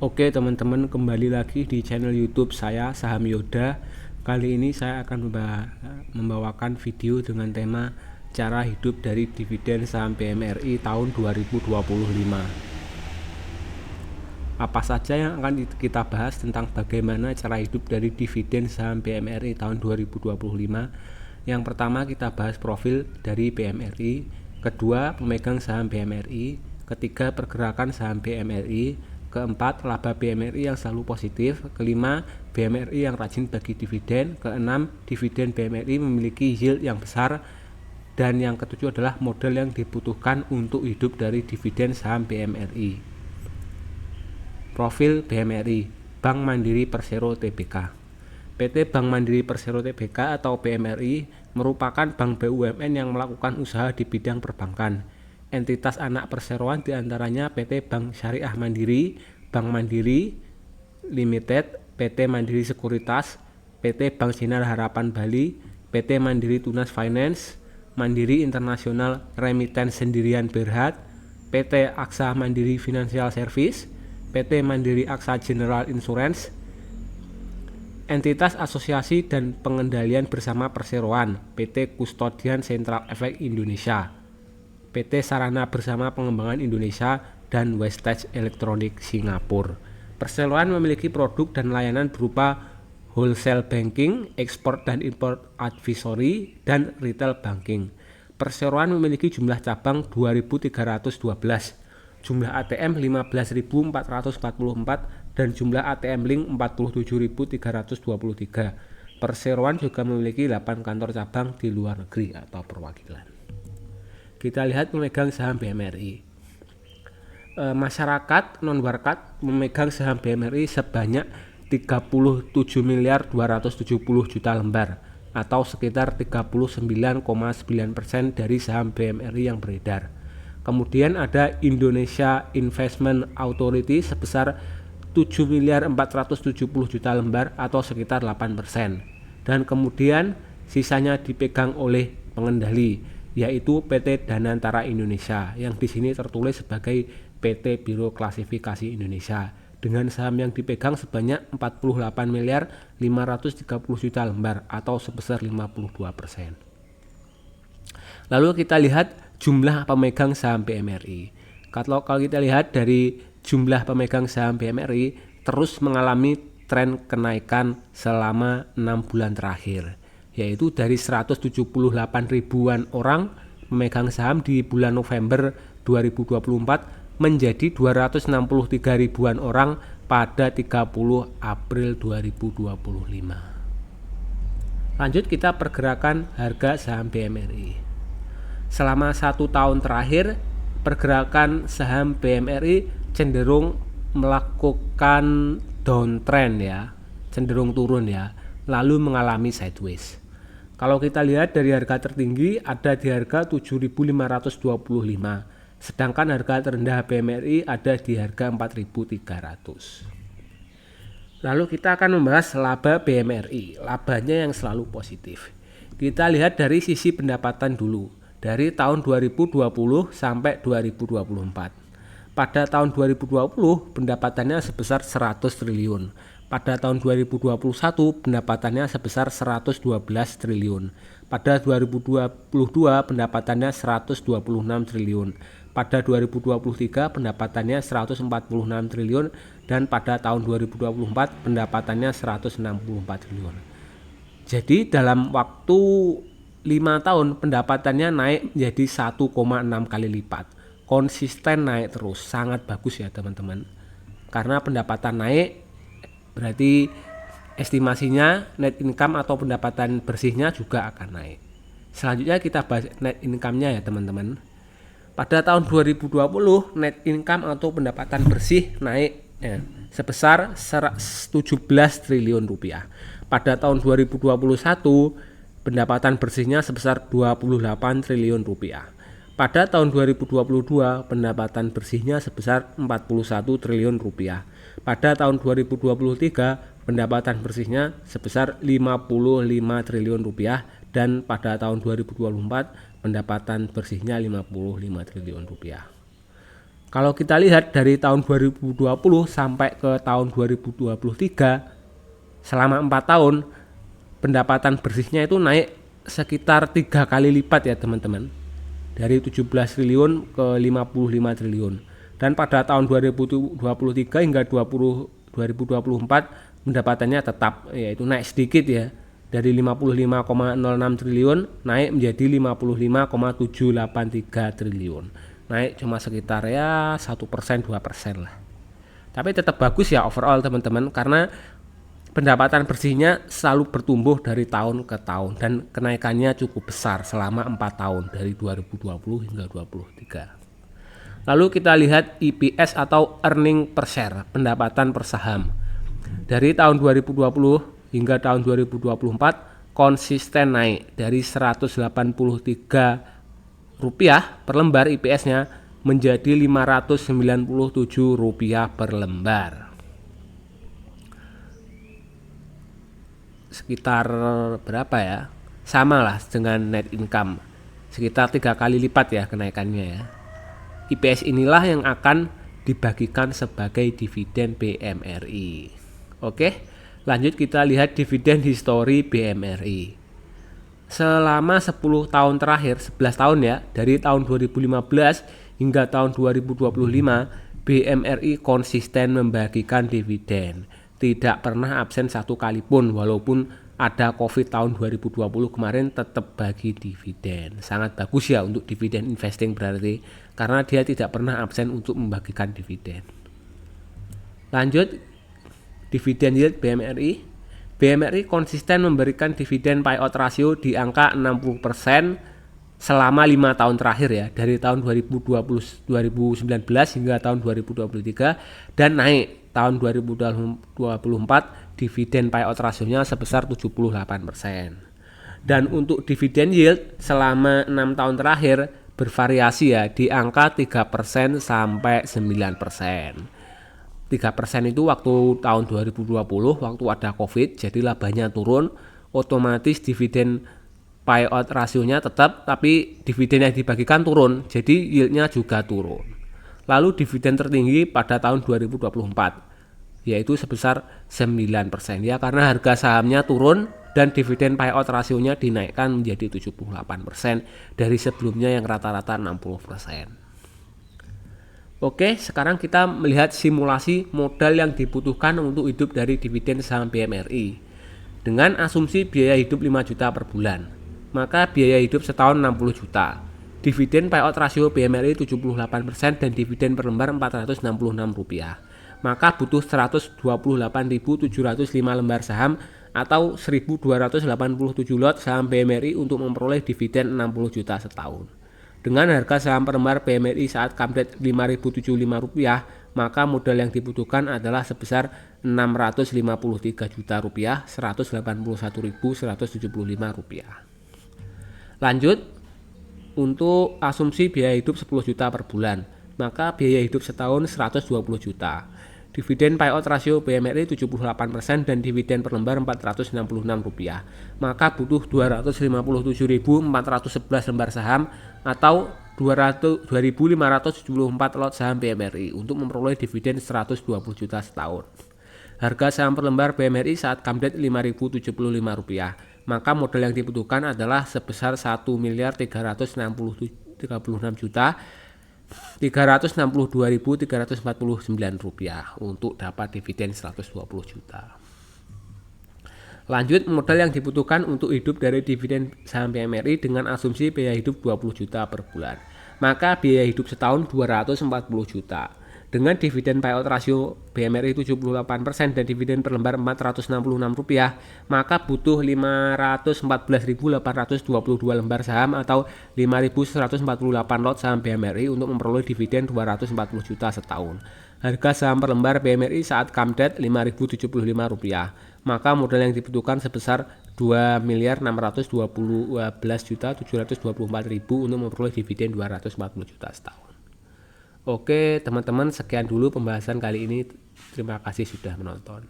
Oke teman-teman, kembali lagi di channel YouTube saya Saham Yoda. Kali ini saya akan membawakan video dengan tema cara hidup dari dividen saham BMRI tahun 2025. Apa saja yang akan kita bahas tentang bagaimana cara hidup dari dividen saham BMRI tahun 2025. Yang pertama kita bahas profil dari BMRI, kedua pemegang saham BMRI, ketiga pergerakan saham BMRI, keempat, laba BMRI yang selalu positif. Kelima, BMRI yang rajin bagi dividen. Keenam, dividen BMRI memiliki yield yang besar. Dan yang ketujuh adalah modal yang dibutuhkan untuk hidup dari dividen saham BMRI. Profil BMRI, Bank Mandiri Persero Tbk. PT Bank Mandiri Persero Tbk atau BMRI merupakan bank BUMN yang melakukan usaha di bidang perbankan. Entitas anak perseroan diantaranya PT Bank Syariah Mandiri, Bank Mandiri Limited, PT Mandiri Sekuritas, PT Bank Sinar Harapan Bali, PT Mandiri Tunas Finance, Mandiri Internasional Remittance Sendirian Berhad, PT Aksa Mandiri Financial Service, PT Mandiri Aksa General Insurance, entitas asosiasi dan pengendalian bersama perseroan, PT Kustodian Central Efek Indonesia, PT Sarana Bersama Pengembangan Indonesia, dan Westage Electronic Singapura. Perseroan memiliki produk dan layanan berupa wholesale banking, ekspor dan import advisory, dan retail banking. Perseroan memiliki jumlah cabang 2.312, jumlah ATM 15.444, dan jumlah ATM Link 47.323. Perseroan juga memiliki 8 kantor cabang di luar negeri atau perwakilan. Kita lihat pemegang saham BMRI. Masyarakat non-warkat memegang saham BMRI sebanyak 37 miliar 270 juta lembar atau sekitar 39,9% dari saham BMRI yang beredar. Kemudian ada Indonesia Investment Authority sebesar 7 miliar 470 juta lembar atau sekitar 8%. Dan kemudian sisanya dipegang oleh pengendali, yaitu PT Danantara Indonesia yang di sini tertulis sebagai PT Biro Klasifikasi Indonesia dengan saham yang dipegang sebanyak 48 miliar 530 juta lembar atau sebesar 52%. Lalu kita lihat jumlah pemegang saham BMRI. Kalau kita lihat dari jumlah pemegang saham BMRI terus mengalami tren kenaikan selama 6 bulan terakhir, yaitu dari 178 ribuan orang memegang saham di bulan November 2024 menjadi 263 ribuan orang pada 30 April 2025. Lanjut kita pergerakan harga saham BMRI. Selama 1 tahun terakhir, pergerakan saham BMRI cenderung melakukan downtrend ya, cenderung turun ya, lalu mengalami sideways. Kalau kita lihat dari harga tertinggi ada di harga 7.525, sedangkan harga terendah BMRI ada di harga 4.300. Lalu kita akan membahas laba BMRI, labanya yang selalu positif. Kita lihat dari sisi pendapatan dulu, dari tahun 2020 sampai 2024. Pada tahun 2020 pendapatannya sebesar 100 triliun. Pada tahun 2021 pendapatannya sebesar 112 triliun. Pada 2022 pendapatannya 126 triliun. Pada 2023 pendapatannya 146 triliun dan pada tahun 2024 pendapatannya 164 triliun. Jadi dalam waktu 5 tahun pendapatannya naik menjadi 1,6 kali lipat. Konsisten naik terus, sangat bagus ya teman-teman. Karena pendapatan naik berarti estimasinya net income atau pendapatan bersihnya juga akan naik. Selanjutnya kita bahas net income-nya ya teman-teman. Pada tahun 2020 net income atau pendapatan bersih naik ya, sebesar 17 triliun rupiah. Pada tahun 2021 pendapatan bersihnya sebesar 28 triliun rupiah. Pada tahun 2022 pendapatan bersihnya sebesar 41 triliun rupiah. Pada tahun 2023 pendapatan bersihnya sebesar 55 triliun rupiah dan pada tahun 2024 pendapatan bersihnya 55 triliun rupiah. Kalau kita lihat dari tahun 2020 sampai ke tahun 2023, selama 4 tahun pendapatan bersihnya itu naik sekitar 3 kali lipat ya teman-teman, dari 17 triliun ke 55 triliun. Dan pada tahun 2023 hingga 2024 pendapatannya tetap, yaitu naik sedikit ya, dari 55,06 triliun naik menjadi 55,783 triliun. Naik cuma sekitar ya 1% 2% lah. Tapi tetap bagus ya overall teman-teman, karena pendapatan bersihnya selalu bertumbuh dari tahun ke tahun dan kenaikannya cukup besar selama 4 tahun dari 2020 hingga 2023. Lalu kita lihat EPS atau earning per share, pendapatan per saham. Dari tahun 2020 hingga tahun 2024 konsisten naik dari Rp183 per lembar EPS-nya menjadi Rp597 per lembar. Sekitar berapa ya? Sama lah dengan net income. Sekitar 3 kali lipat ya kenaikannya ya. EPS inilah yang akan dibagikan sebagai dividen BMRI. Oke, lanjut kita lihat dividen histori BMRI. Selama 10 tahun terakhir, 11 tahun ya, dari tahun 2015 hingga tahun 2025, BMRI konsisten membagikan dividen. Tidak pernah absen satu kali pun, walaupun ada COVID tahun 2020 kemarin tetap bagi dividen. Sangat bagus ya untuk dividen investing berarti, karena dia tidak pernah absen untuk membagikan dividen. Lanjut, dividen yield BMRI. BMRI konsisten memberikan dividen payout ratio di angka 60% selama 5 tahun terakhir ya, dari tahun 2019 hingga tahun 2023, dan naik tahun 2024 dividen payout rasionya sebesar 78%. Dan untuk dividen yield selama 6 tahun terakhir bervariasi ya, di angka 3% sampai 9%. 3% itu waktu tahun 2020 waktu ada COVID, jadi labanya turun, otomatis dividen payout rasionya tetap, tapi dividen yang dibagikan turun, jadi yieldnya juga turun. Lalu dividen tertinggi pada tahun 2024, yaitu sebesar 9% ya, karena harga sahamnya turun dan dividen payout rasionya dinaikkan menjadi 78% dari sebelumnya yang rata-rata 60%. Oke, sekarang kita melihat simulasi modal yang dibutuhkan untuk hidup dari dividen saham BMRI. Dengan asumsi biaya hidup 5 juta per bulan, maka biaya hidup setahun 60 juta. Dividen payout rasio BMRI 78% dan dividen per lembar Rp466. Maka butuh 128.705 lembar saham atau 1.287 lot saham BMRI untuk memperoleh dividen 60 juta setahun. Dengan harga saham per lembar BMRI saat comeback Rp5.075, maka modal yang dibutuhkan adalah sebesar Rp653 juta, Rp181.175. Lanjut, untuk asumsi biaya hidup 10 juta per bulan, maka biaya hidup setahun 120 juta. Dividen payout rasio BMRI 78% dan dividen per lembar Rp466. Maka butuh 257.411 lembar saham atau 2.574 lot saham BMRI untuk memperoleh dividen 120 juta setahun. Harga saham per lembar BMRI saat comeback Rp5.075. Maka modal yang dibutuhkan adalah sebesar Rp1.362.349 untuk dapat dividen 120 juta. Lanjut, modal yang dibutuhkan untuk hidup dari dividen saham BMRI dengan asumsi biaya hidup 20 juta per bulan. Maka biaya hidup setahun 240 juta. Dengan dividen payout rasio BMRI 78% dan dividen per lembar Rp466, maka butuh 514.822 lembar saham atau 5.148 lot saham BMRI untuk memperoleh dividen 240 juta setahun. Harga saham per lembar BMRI saat comeback Rp5.075. Maka modal yang dibutuhkan sebesar Rp2.612.724.000 untuk memperoleh dividen 240 juta setahun. Oke teman-teman, sekian dulu pembahasan kali ini. Terima kasih sudah menonton.